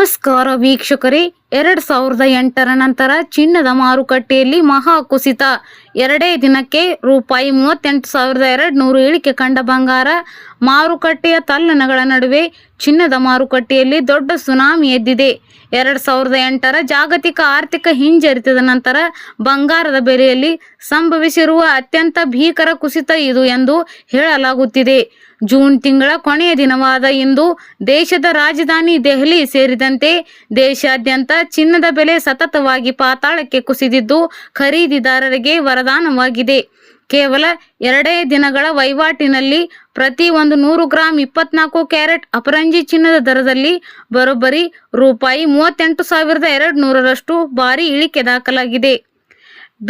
ನಮಸ್ಕಾರ ವೀಕ್ಷಕರೇ, 2008 ನಂತರ ಚಿನ್ನದ ಮಾರುಕಟ್ಟೆಯಲ್ಲಿ ಮಹಾ ಕುಸಿತ. ಎರಡೇ ದಿನಕ್ಕೆ ₹38,200 ಇಳಿಕೆ ಕಂಡ ಬಂಗಾರ ಮಾರುಕಟ್ಟೆಯ ತಲ್ಲಣಗಳ ನಡುವೆ ಚಿನ್ನದ ಮಾರುಕಟ್ಟೆಯಲ್ಲಿ ದೊಡ್ಡ ಸುನಾಮಿ ಎದ್ದಿದೆ. 2008 ಜಾಗತಿಕ ಆರ್ಥಿಕ ಹಿಂಜರಿತದ ನಂತರ ಬಂಗಾರದ ಬೆಲೆಯಲ್ಲಿ ಸಂಭವಿಸಿರುವ ಅತ್ಯಂತ ಭೀಕರ ಕುಸಿತ ಇದು ಎಂದು ಹೇಳಲಾಗುತ್ತಿದೆ. ಜೂನ್ ತಿಂಗಳ ಕೊನೆಯ ದಿನವಾದ ಇಂದು ದೇಶದ ರಾಜಧಾನಿ ದೆಹಲಿ ಸೇರಿದಂತೆ ದೇಶಾದ್ಯಂತ ಚಿನ್ನದ ಬೆಲೆ ಸತತವಾಗಿ ಪಾತಾಳಕ್ಕೆ ಕುಸಿದಿದ್ದು ಖರೀದಿದಾರರಿಗೆ ವರದಾನವಾಗಿದೆ. ಕೇವಲ 2 ದಿನಗಳ ವಹಿವಾಟಿನಲ್ಲಿ ಪ್ರತಿ 100 ಗ್ರಾಂ 24 ಕ್ಯಾರೆಟ್ ಅಪರಂಜಿ ಚಿನ್ನದ ದರದಲ್ಲಿ ಬರೋಬ್ಬರಿ ₹38,200 ಭಾರಿ ಇಳಿಕೆ ದಾಖಲಾಗಿದೆ.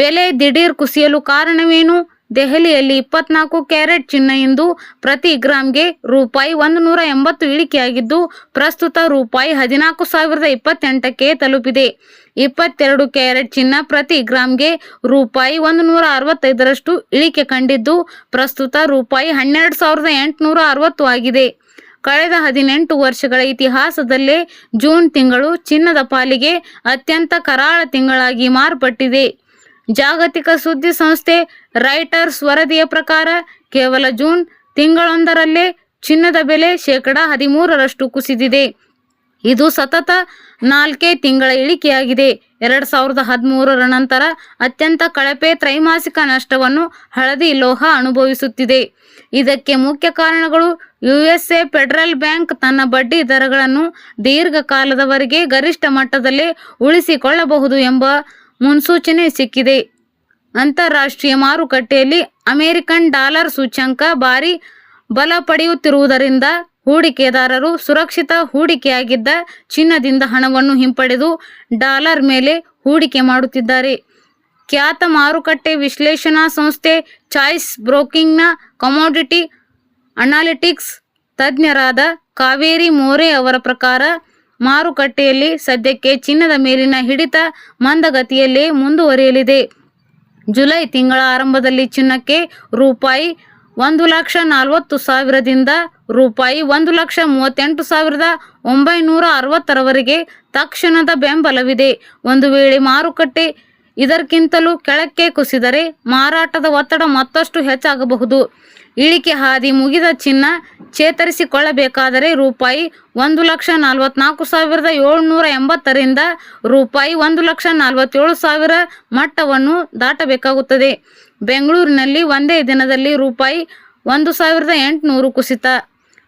ಬೆಲೆ ದಿಢೀರ್ ಕುಸಿಯಲು ಕಾರಣವೇನು? ದೆಹಲಿಯಲ್ಲಿ 24 ಕ್ಯಾರೆಟ್ ಚಿನ್ನ ಇಂದು ಪ್ರತಿ ಗ್ರಾಂಗೆ ₹180 ಇಳಿಕೆಯಾಗಿದ್ದು ಪ್ರಸ್ತುತ ₹14,028ಕ್ಕೆ ತಲುಪಿದೆ. 22 ಕ್ಯಾರೆಟ್ ಚಿನ್ನ ಪ್ರತಿ ಗ್ರಾಂಗೆ ₹165 ಇಳಿಕೆ ಕಂಡಿದ್ದು ಪ್ರಸ್ತುತ ₹12,860 ಆಗಿದೆ. ಕಳೆದ 18 ವರ್ಷಗಳ ಇತಿಹಾಸದಲ್ಲೇ ಜೂನ್ ತಿಂಗಳು ಚಿನ್ನದ ಪಾಲಿಗೆ ಅತ್ಯಂತ ಕರಾಳ ತಿಂಗಳಾಗಿ ಮಾರ್ಪಟ್ಟಿದೆ. ಜಾಗತಿಕ ಸುದ್ದಿ ಸಂಸ್ಥೆ ರಾಯ್ಟರ್ಸ್ ವರದಿಯ ಪ್ರಕಾರ ಕೇವಲ ಜೂನ್ ತಿಂಗಳೊಂದರಲ್ಲೇ ಚಿನ್ನದ ಬೆಲೆ %13 ಕುಸಿದಿದೆ. ಇದು ಸತತ 4 ತಿಂಗಳ ಇಳಿಕೆಯಾಗಿದೆ. 2013 ನಂತರ ಅತ್ಯಂತ ಕಳಪೆ ತ್ರೈಮಾಸಿಕ ನಷ್ಟವನ್ನು ಹಳದಿ ಲೋಹ ಅನುಭವಿಸುತ್ತಿದೆ. ಇದಕ್ಕೆ ಮುಖ್ಯ ಕಾರಣಗಳು USA ಫೆಡರಲ್ ಬ್ಯಾಂಕ್ ತನ್ನ ಬಡ್ಡಿ ದರಗಳನ್ನು ದೀರ್ಘಕಾಲದವರೆಗೆ ಗರಿಷ್ಠ ಮಟ್ಟದಲ್ಲೇ ಉಳಿಸಿಕೊಳ್ಳಬಹುದು ಎಂಬ ಮುನ್ಸೂಚನೆ ಸಿಕ್ಕಿದೆ. ಅಂತಾರಾಷ್ಟ್ರೀಯ ಮಾರುಕಟ್ಟೆಯಲ್ಲಿ ಅಮೆರಿಕನ್ ಡಾಲರ್ ಸೂಚ್ಯಂಕ ಭಾರಿ ಬಲ ಪಡೆಯುತ್ತಿರುವುದರಿಂದ ಹೂಡಿಕೆದಾರರು ಸುರಕ್ಷಿತ ಹೂಡಿಕೆಯಾಗಿದ್ದ ಚಿನ್ನದಿಂದ ಹಣವನ್ನು ಹಿಂಪಡೆದು ಡಾಲರ್ ಮೇಲೆ ಹೂಡಿಕೆ ಮಾಡುತ್ತಿದ್ದಾರೆ. ಖ್ಯಾತ ಮಾರುಕಟ್ಟೆ ವಿಶ್ಲೇಷಣಾ ಸಂಸ್ಥೆ ಚಾಯ್ಸ್ ಬ್ರೋಕಿಂಗ್ನ ಕಮೋಡಿಟಿ ಅನಾಲಿಟಿಕ್ಸ್ ತಜ್ಞರಾದ ಕಾವೇರಿ ಮೋರೆ ಅವರ ಪ್ರಕಾರ ಮಾರುಕಟ್ಟೆಯಲ್ಲಿ ಸದ್ಯಕ್ಕೆ ಚಿನ್ನದ ಮೇಲಿನ ಹಿಡಿತ ಮಂದಗತಿಯಲ್ಲೇ ಮುಂದುವರಿಯಲಿದೆ. ಜುಲೈ ತಿಂಗಳ ಆರಂಭದಲ್ಲಿ ಚಿನ್ನಕ್ಕೆ ₹1,40,040ದಿಂದ ₹1,38,960ರವರೆಗೆ ತಕ್ಷಣದ ಬೆಂಬಲವಿದೆ. ಒಂದು ವೇಳೆ ಮಾರುಕಟ್ಟೆ ಇದಕ್ಕಿಂತಲೂ ಕೆಳಕ್ಕೆ ಕುಸಿದರೆ ಮಾರಾಟದ ಒತ್ತಡ ಮತ್ತಷ್ಟು ಹೆಚ್ಚಾಗಬಹುದು. ಇಳಿಕೆ ಹಾದಿ ಮುಗಿದ ಚಿನ್ನ ಚೇತರಿಸಿಕೊಳ್ಳಬೇಕಾದರೆ ₹1,44,780ರಿಂದ ₹1,47,000 ಮಟ್ಟವನ್ನು ದಾಟಬೇಕಾಗುತ್ತದೆ. ಬೆಂಗಳೂರಿನಲ್ಲಿ ಒಂದೇ ದಿನದಲ್ಲಿ ₹1,800 ಕುಸಿತ.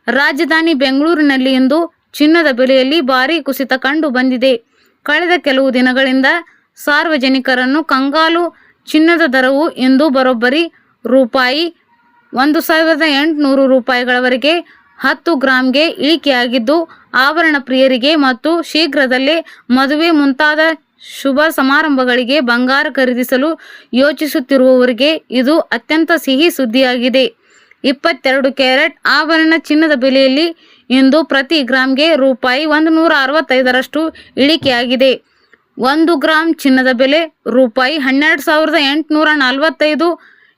ರಾಜಧಾನಿ ಬೆಂಗಳೂರಿನಲ್ಲಿ ಇಂದು ಚಿನ್ನದ ಬೆಲೆಯಲ್ಲಿ ಭಾರೀ ಕುಸಿತ ಕಂಡು ಬಂದಿದೆ. ಕಳೆದ ಕೆಲವು ದಿನಗಳಿಂದ ಸಾರ್ವಜನಿಕರನ್ನು ಕಂಗಾಲು. ಚಿನ್ನದ ದರವು ಇಂದು ಬರೋಬ್ಬರಿ ₹1,800ಗಳವರೆಗೆ 10 ಗ್ರಾಂಗೆ ಇಳಿಕೆಯಾಗಿದ್ದು ಆಭರಣ ಪ್ರಿಯರಿಗೆ ಮತ್ತು ಶೀಘ್ರದಲ್ಲೇ ಮದುವೆ ಮುಂತಾದ ಶುಭ ಸಮಾರಂಭಗಳಿಗೆ ಬಂಗಾರ ಖರೀದಿಸಲು ಯೋಚಿಸುತ್ತಿರುವವರಿಗೆ ಇದು ಅತ್ಯಂತ ಸಿಹಿ ಸುದ್ದಿಯಾಗಿದೆ. 22 ಕ್ಯಾರೆಟ್ ಆಭರಣ ಚಿನ್ನದ ಬೆಲೆಯಲ್ಲಿ ಇಂದು ಪ್ರತಿ ಗ್ರಾಂಗೆ ₹165 ಇಳಿಕೆಯಾಗಿದೆ. 1 ಗ್ರಾಂ ಚಿನ್ನದ ಬೆಲೆ ₹12,845.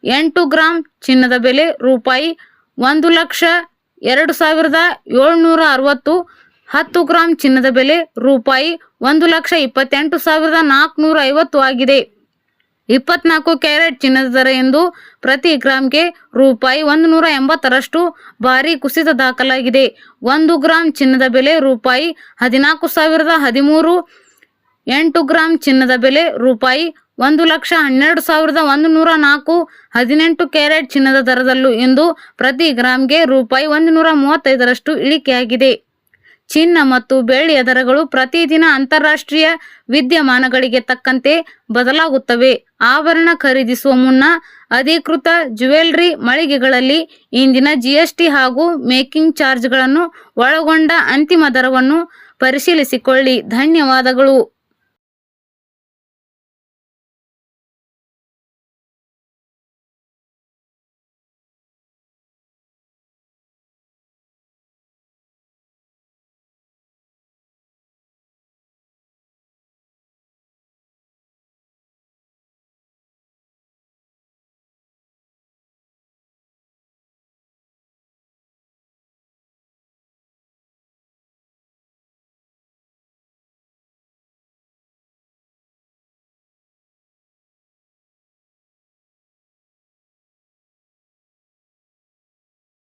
8 ಗ್ರಾಂ ಚಿನ್ನದ ಬೆಲೆ ₹1,02,760. 10 ಗ್ರಾಂ ಚಿನ್ನದ ಬೆಲೆ ₹1,28,450 ಆಗಿದೆ. 24 ಕ್ಯಾರೆಟ್ ಚಿನ್ನದ ದರ ಎಂದು ಪ್ರತಿ ಗ್ರಾಂಗೆ ₹180 ಭಾರಿ ಕುಸಿತ ದಾಖಲಾಗಿದೆ. 1 ಗ್ರಾಂ ಚಿನ್ನದ ಬೆಲೆ ₹14,013. 8 ಗ್ರಾಂ ಚಿನ್ನದ ಬೆಲೆ ₹1,12,104. 18 ಕ್ಯಾರೆಟ್ ಚಿನ್ನದ ದರದಲ್ಲೂ ಇಂದು ಪ್ರತಿ ಗ್ರಾಂಗೆ ₹135 ಇಳಿಕೆಯಾಗಿದೆ. ಚಿನ್ನ ಮತ್ತು ಬೆಳ್ಳಿಯ ದರಗಳು ಪ್ರತಿದಿನ ಅಂತಾರಾಷ್ಟ್ರೀಯ ವಿದ್ಯಮಾನಗಳಿಗೆ ತಕ್ಕಂತೆ ಬದಲಾಗುತ್ತವೆ. ಆಭರಣ ಖರೀದಿಸುವ ಮುನ್ನ ಅಧಿಕೃತ ಜ್ಯುವೆಲ್ಲರಿ ಮಳಿಗೆಗಳಲ್ಲಿ ಇಂದಿನ GST ಹಾಗೂ ಮೇಕಿಂಗ್ ಚಾರ್ಜ್ಗಳನ್ನು ಒಳಗೊಂಡ ಅಂತಿಮ ದರವನ್ನು ಪರಿಶೀಲಿಸಿಕೊಳ್ಳಿ. ಧನ್ಯವಾದಗಳು.